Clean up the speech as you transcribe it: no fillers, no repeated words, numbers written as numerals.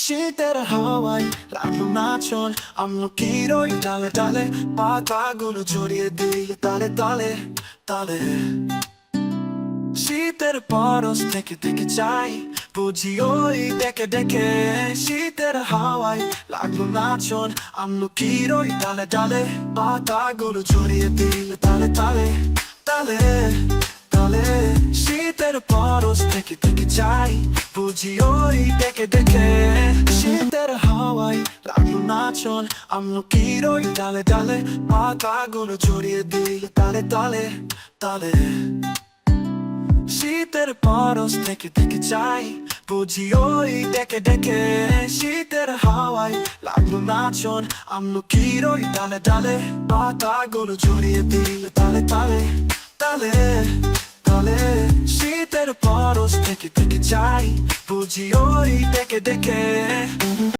শীতের হাওয়ায় লাগলো নাচন, আমলকির ওই ডালে ডালে পাতাগুলো জড়িয়ে দিল তালে তালে তালে। শীতের পরশ থেকে থেকে চাই বুঝি ওই ডেকে ডেকে। শীতের হাওয়ায় লাগলো নাচন, আমলকির ওই ডালে ডালে পাতাগুলো জড়িয়ে দিল তালে তালে তালে তালে। শীতের পরশ থেকে থেকে চাই বুঝি ওই ডেকে ডেকে। শীতের হাওয়ায় লাগলো নাচন, আমলকির ওই ডালে ডালে পাতাগুলো জড়িয়ে দিল তালে তালে তালে। শীতের পরশ থেকে থেকে চাই বুঝি ওই ডেকে ডেকে। শীতের হাওয়ায় লাগলো নাচন, আমলকির ওই ডালে ডালে পাতাগুলো জড়িয়ে দিল তালে তালে তালে তালে। শীতের পরশ থেকে থেকে চাই বুঝি ওই ডেকে ডেকে।